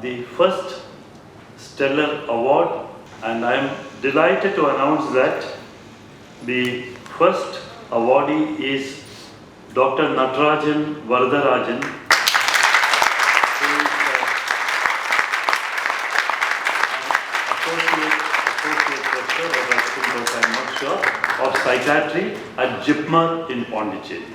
The first Stellar Award, and I am delighted to announce that the first awardee is Dr. Natarajan Varadarajan, who is associate professor, or I am not sure, of Psychiatry at ICMR in Pondicherry.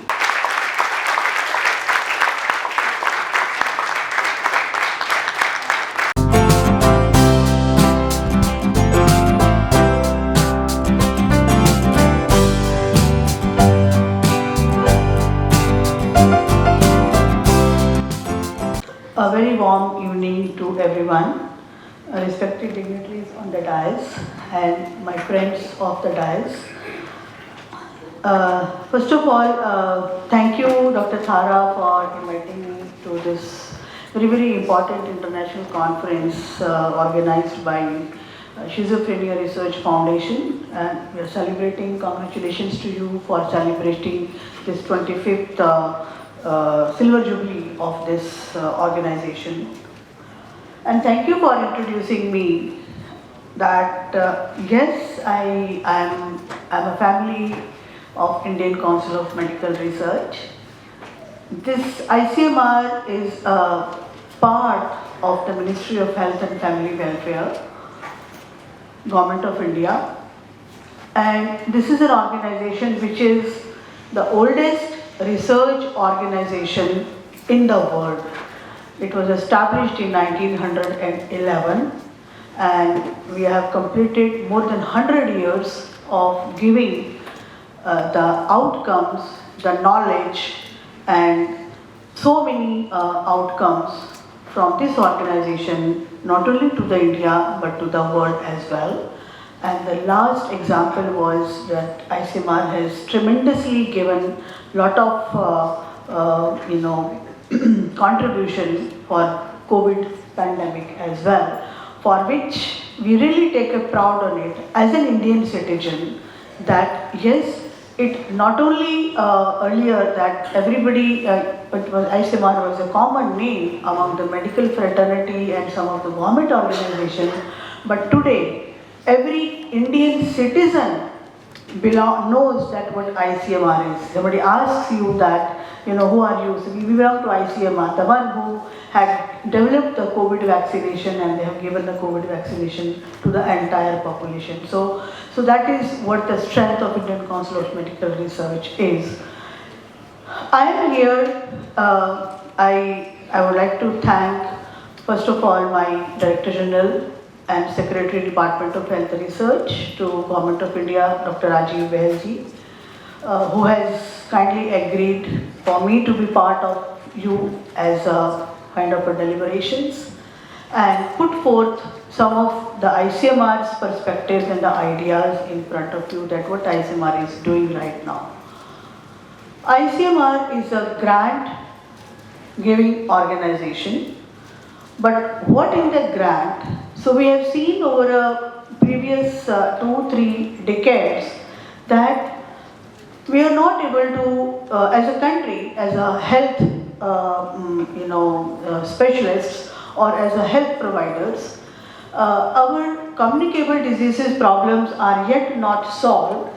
A very warm evening to everyone, respected dignitaries on the dais and my friends of the dais. First of all, thank you Dr. Thara for inviting me to this very important international conference organized by Schizophrenia Research Foundation, and we are celebrating, congratulations to you for celebrating this 25th Silver Jubilee of this organization. And thank you for introducing me that yes, I am a family of Indian Council of Medical Research. This ICMR is a part of the Ministry of Health and Family Welfare, Government of India. And this is an organization which is the oldest research organization in the world. It was established in 1911 and we have completed more than 100 years of giving the outcomes, the knowledge and so many outcomes from this organization, not only to the India but to the world as well. And the last example was that ICMR has tremendously given lot of contribution for COVID pandemic as well, for which we really take a proud on it as an Indian citizen, that yes, it not only earlier that everybody, ICMR was a common name among the medical fraternity and some of the government organizations, but today every Indian citizen knows that what ICMR is. Somebody asks you that, who are you? So we belong to ICMR, the one who had developed the COVID vaccination, and they have given the COVID vaccination to the entire population. So that is what the strength of Indian Council of Medical Research is. I am here, I would like to thank first of all my Director General and Secretary Department of Health Research to Government of India, Dr. Rajeev Behelji, who has kindly agreed for me to be part of you as a kind of a deliberations and put forth some of the ICMR's perspectives and the ideas in front of you, that what ICMR is doing right now. ICMR is a grant giving organization, but what in the grant? So we have seen over a previous 2-3 decades that we are not able to, as a country, as a health specialists or as a health providers, our communicable diseases problems are yet not solved,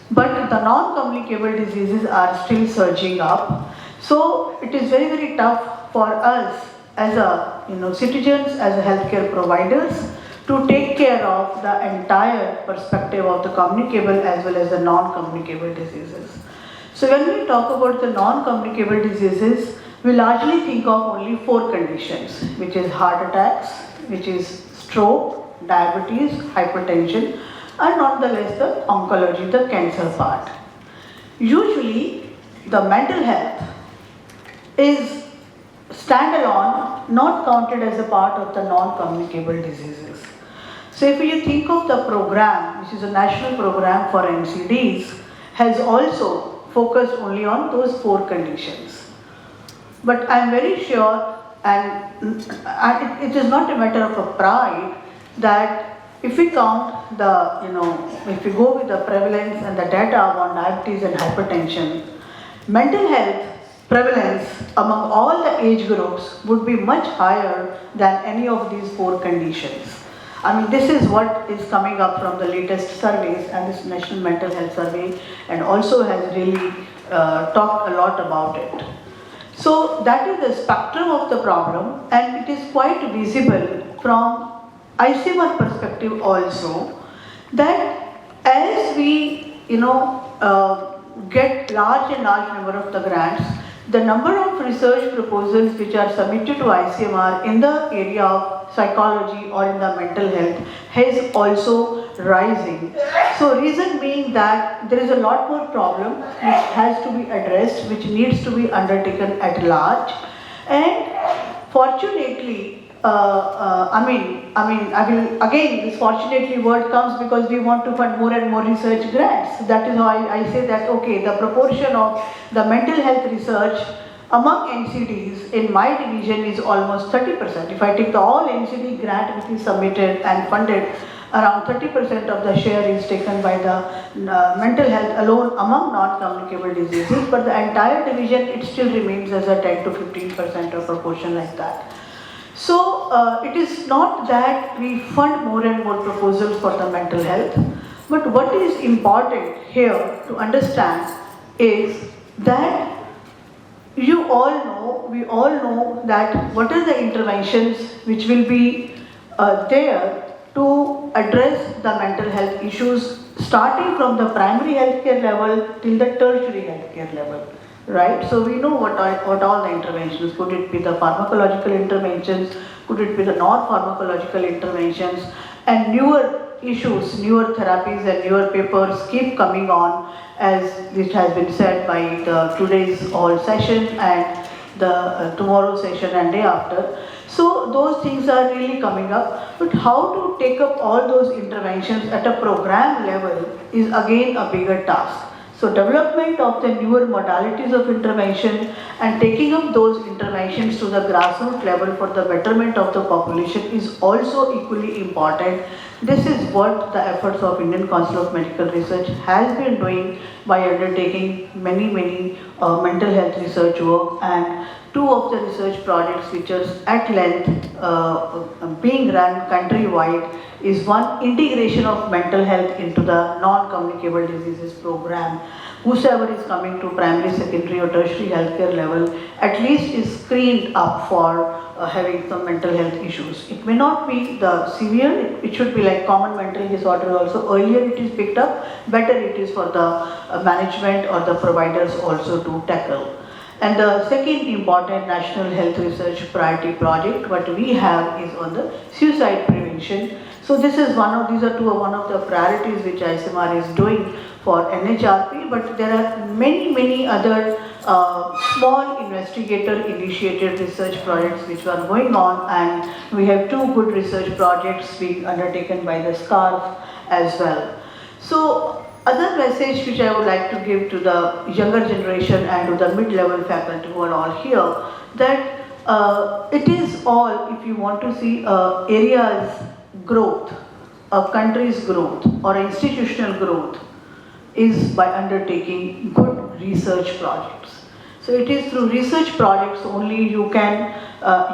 but the non-communicable diseases are still surging up. So it is very, very tough for us as a citizens, as a healthcare providers, to take care of the entire perspective of the communicable as well as the non-communicable diseases. So when we talk about the non-communicable diseases, we largely think of only 4 conditions, which is heart attacks, which is stroke, diabetes, hypertension, and nonetheless the oncology, the cancer part. Usually the mental health is standalone, not counted as a part of the non-communicable diseases. So if you think of the program, which is a national program for NCDs, has also focused only on those 4 conditions. But I am very sure, and it is not a matter of a pride, that if we count the, if we go with the prevalence and the data on diabetes and hypertension, mental health prevalence among all the age groups would be much higher than any of these 4 conditions. I mean, this is what is coming up from the latest surveys and this National Mental Health Survey, and also has really talked a lot about it. So that is the spectrum of the problem, and it is quite visible from ICMR perspective also, that as we get large and large number of the grants, the number of research proposals which are submitted to ICMR in the area of psychology or in the mental health is also rising. So reason being that there is a lot more problem which has to be addressed, which needs to be undertaken at large, and fortunately, I will again, this fortunately word comes because we want to fund more and more research grants. That is why I say that, okay, the proportion of the mental health research among NCDs in my division is almost 30%. If I take the all NCD grant which is submitted and funded, around 30% of the share is taken by the mental health alone among non-communicable diseases, but the entire division, it still remains as a 10 to 15% of proportion like that. So it is not that we fund more and more proposals for the mental health, but what is important here to understand is that we all know that what are the interventions which will be there to address the mental health issues, starting from the primary healthcare level till the tertiary healthcare level. Right? So we know what all the interventions, could it be the pharmacological interventions, could it be the non-pharmacological interventions, and newer issues, newer therapies and newer papers keep coming on, as it has been said by the today's all session and the tomorrow session and day after. So those things are really coming up, but how to take up all those interventions at a program level is again a bigger task. So development of the newer modalities of intervention and taking up those interventions to the grassroots level for the betterment of the population is also equally important. This is what the efforts of Indian Council of Medical Research has been doing by undertaking many mental health research work, and 2 of the research projects which are at length being run countrywide is one, integration of mental health into the non-communicable diseases program. Whosoever is coming to primary, secondary or tertiary healthcare level at least is screened up for having some mental health issues. It may not be the severe, it should be like common mental disorder also. Earlier it is picked up, better it is for the management or the providers also to tackle. And the second important national health research priority project what we have is on the suicide prevention. So this is these are one of the priorities which ICMR is doing for NHRP, but there are many other small investigator initiated research projects which are going on, and we have 2 good research projects being undertaken by the SCARF as well. So other message which I would like to give to the younger generation and to the mid-level faculty who are all here, that it is all, if you want to see areas growth, a country's growth or institutional growth, is by undertaking good research projects. So it is through research projects only you can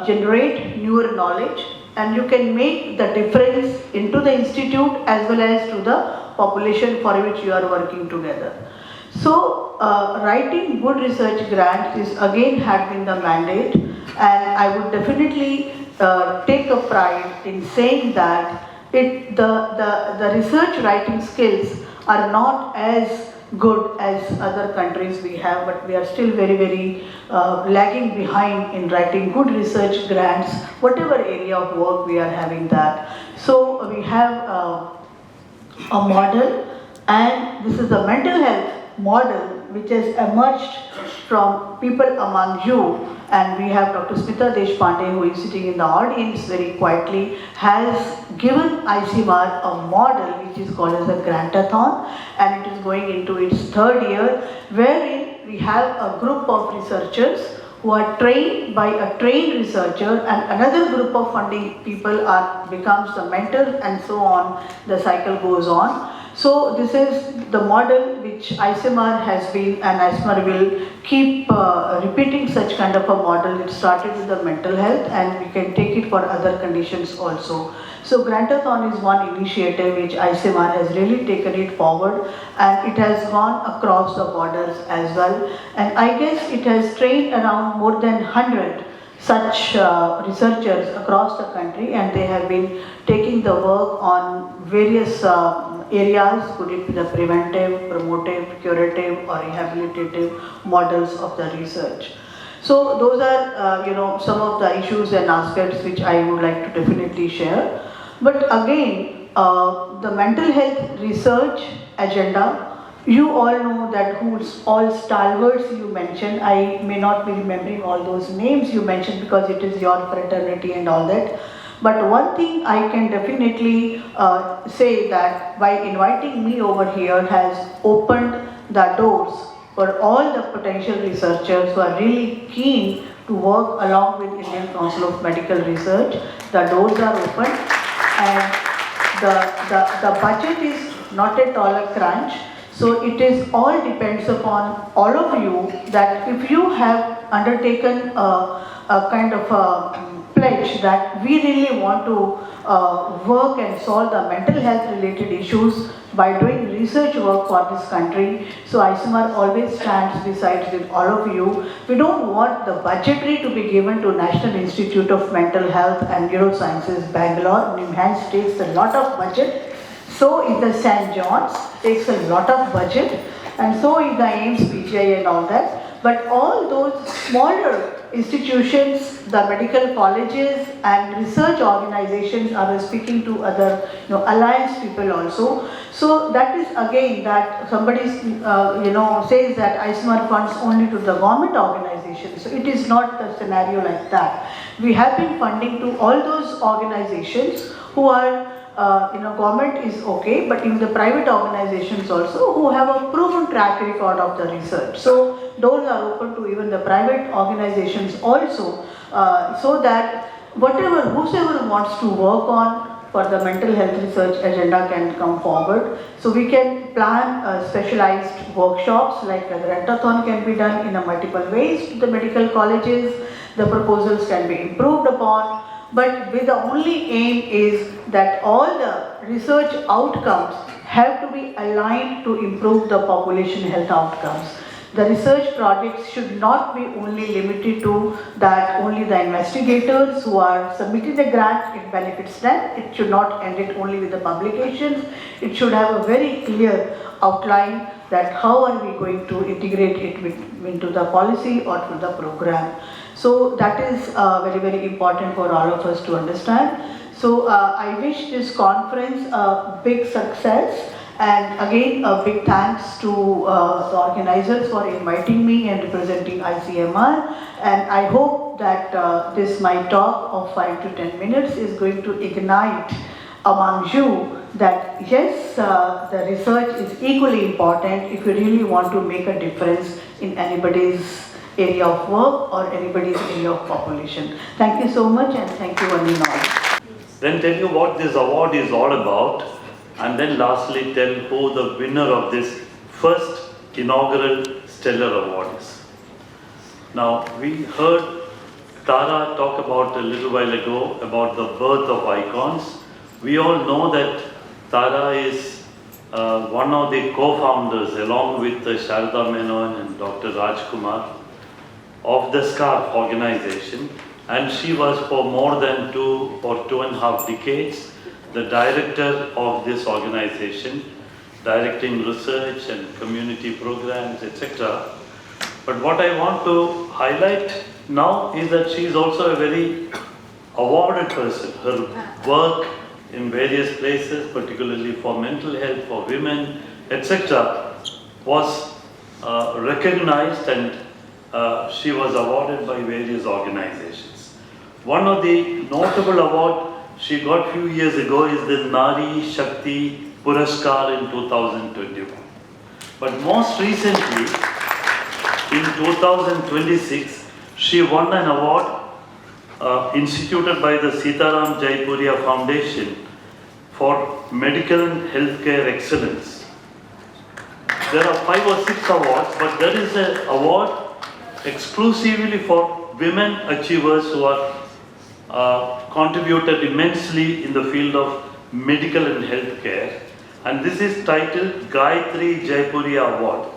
generate newer knowledge, and you can make the difference into the institute as well as to the population for which you are working together. So writing good research grants is again had been the mandate, and I would definitely take a pride in saying that the research writing skills are not as good as other countries we have, but we are still very lagging behind in writing good research grants, whatever area of work we are having that. So we have a model, and this is the mental health model which has emerged from people among you, and we have Dr. Smita Deshpande, who is sitting in the audience very quietly, has given ICMR a model which is called as a grantathon, and it is going into its 3rd year, wherein we have a group of researchers who are trained by a trained researcher, and another group of funding people becomes the mentor, and so on, the cycle goes on. So this is the model which ICMR has been, and ICMR will keep repeating such kind of a model. It started with the mental health and we can take it for other conditions also. So Grantathon is one initiative which ICMR has really taken it forward, and it has gone across the borders as well. And I guess it has trained around more than 100 such researchers across the country, and they have been taking the work on various areas, could it be the preventive, promotive, curative or rehabilitative models of the research. So those are some of the issues and aspects which I would like to definitely share. But again, the mental health research agenda, you all know that who's all stalwarts you mentioned. I may not be remembering all those names you mentioned because it is your fraternity and all that. But one thing I can definitely say that by inviting me over here has opened the doors for all the potential researchers who are really keen to work along with Indian Council of Medical Research. The doors are open, and the budget is not at all a crunch. So it is all depends upon all of you that if you have undertaken a kind of a pledge that we really want to work and solve the mental health related issues by doing research work for this country. So ICMR always stands beside with all of you. We don't want the budgetary to be given to National Institute of Mental Health and Neurosciences, Bangalore. NIMHANS takes a lot of budget. So is the St. John's, takes a lot of budget, and so is the AIMS, PGI and all that. But all those smaller institutions, the medical colleges and research organizations are speaking to other alliance people also. So that is again that somebody says that ICMR funds only to the government organizations. So it is not the scenario like that. We have been funding to all those organizations who are government is okay, but in the private organizations also who have a proven track record of the research. So doors are open to even the private organizations also, so that whosoever wants to work on for the mental health research agenda can come forward. So we can plan specialized workshops like the Grantathon can be done in a multiple ways to the medical colleges. The proposals can be improved upon. But with the only aim is that all the research outcomes have to be aligned to improve the population health outcomes. The research projects should not be only limited to that only the investigators who are submitting the grant, it benefits them. It should not end it only with the publications. It should have a very clear outline that how are we going to integrate it into the policy or to the program. So that is very, very important for all of us to understand. So I wish this conference a big success, and again a big thanks to the organizers for inviting me and representing ICMR. And I hope that this my talk of 5 to 10 minutes is going to ignite among you that yes, the research is equally important if you really want to make a difference in anybody's area of work or anybody's area of population. Thank you so much, and thank you one and all. Then tell you what this award is all about, and then lastly tell who the winner of this first inaugural Stellar Award is. Now, we heard Tara talk about a little while ago about the birth of ICoNS. We all know that Tara is one of the co-founders along with Sharda Menon and Dr. Rajkumar of the SCARF organization, and she was for more than 2 or 2.5 decades the director of this organization, directing research and community programs, etc. But what I want to highlight now is that she is also a very awarded person. Her work in various places, particularly for mental health, for women, etc., was recognized, and she was awarded by various organizations. One of the notable awards she got few years ago is the Nari Shakti Puraskar in 2021. But most recently, in 2026, she won an award instituted by the Sitaram Jaipuria Foundation for medical and healthcare excellence. There are 5 or 6 awards, but there is an award exclusively for women achievers who are contributed immensely in the field of medical and healthcare. And this is titled Gayatri Jaipuria Award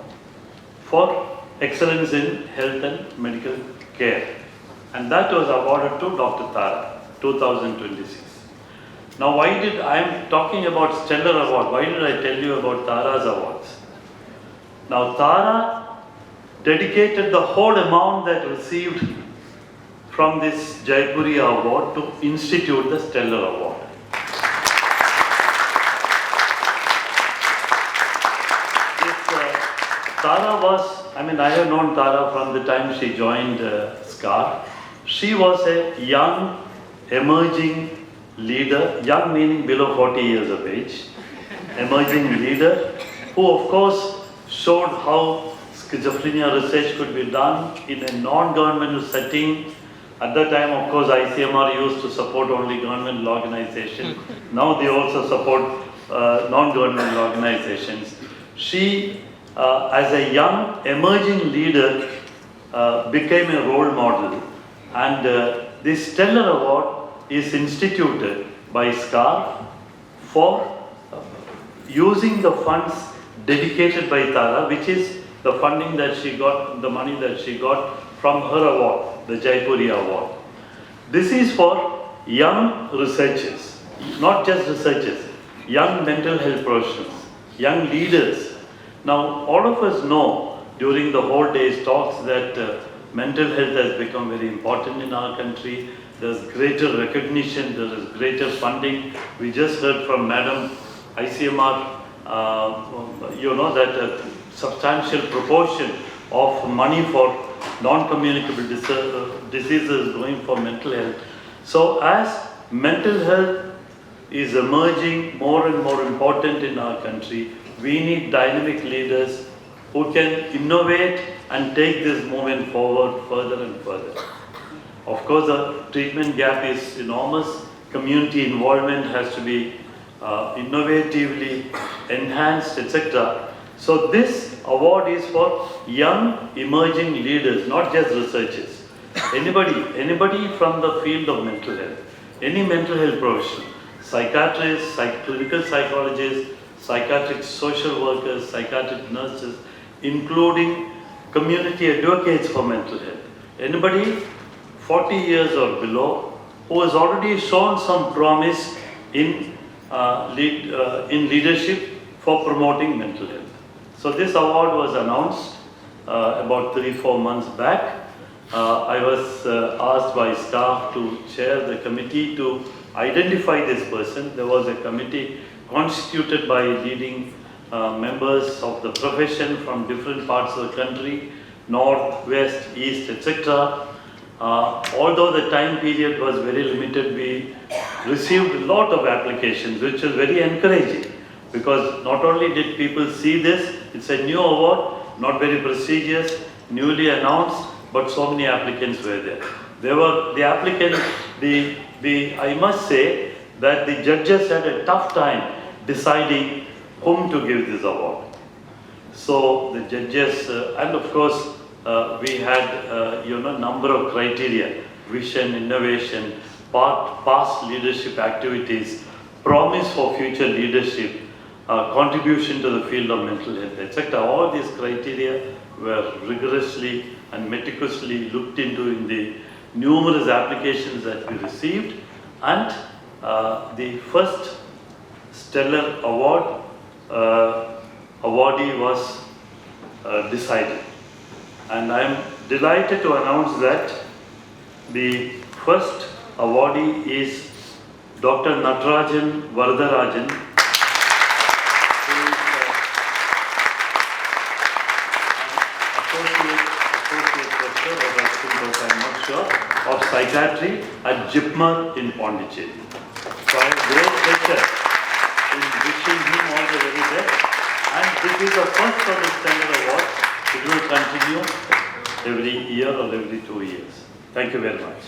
for excellence in health and medical care. And that was awarded to Dr. Tara, 2026. Now I am talking about Stellar Award. Why did I tell you about Tara's awards? Now Tara dedicated the whole amount that received from this Jaipuria Award to institute the Stellar Award. Tara was, I have known Tara from the time she joined SCAR. She was a young, emerging leader, young meaning below 40 years of age, emerging leader, who of course showed how schizophrenia research could be done in a non-governmental setting. At that time, of course, ICMR used to support only governmental organizations. Now they also support non-governmental organizations. She, as a young, emerging leader, became a role model. And this Stellar Award is instituted by SCAR for using the funds dedicated by Tara, which is the funding that she got, the money that she got from her award, the Jaipuria Award. This is for young researchers, not just researchers, young mental health professionals, young leaders. Now, all of us know during the whole day's talks that mental health has become very important in our country. There's greater recognition, there is greater funding. We just heard from Madam ICMR, that a substantial proportion of money for non-communicable diseases going for mental health. So as mental health is emerging more and more important in our country, we need dynamic leaders who can innovate and take this movement forward further and further. Of course, the treatment gap is enormous. Community involvement has to be innovatively enhanced, etc. So this award is for young emerging leaders, not just researchers. Anybody from the field of mental health, any mental health professional, psychiatrists, clinical psychologists, psychiatric social workers, psychiatric nurses, including community advocates for mental health. Anybody 40 years or below who has already shown some promise in leadership for promoting mental health. So this award was announced about 3-4 months back. I was asked by staff to chair the committee to identify this person. There was a committee constituted by leading members of the profession from different parts of the country, north, west, east, etc. Although the time period was very limited, we received a lot of applications, which was very encouraging, because not only did people see this, it's a new award, not very prestigious, newly announced, but so many applicants were there. I must say that the judges had a tough time deciding whom to give this award. So the judges, and of course, we had number of criteria: vision, innovation, past leadership activities, promise for future leadership, contribution to the field of mental health, etc. All these criteria were rigorously and meticulously looked into in the numerous applications that we received, and the first Stellar Award awardee was decided. And I am delighted to announce that the first awardee is Dr. Natarajan Varadarajan, who is associate professor, or I'm not sure, of psychiatry at JIPMER in Pondicherry. So I have great pleasure in wishing him all the very best. And this is the first of the Stellar Award. It will continue every year or every 2 years. Thank you very much.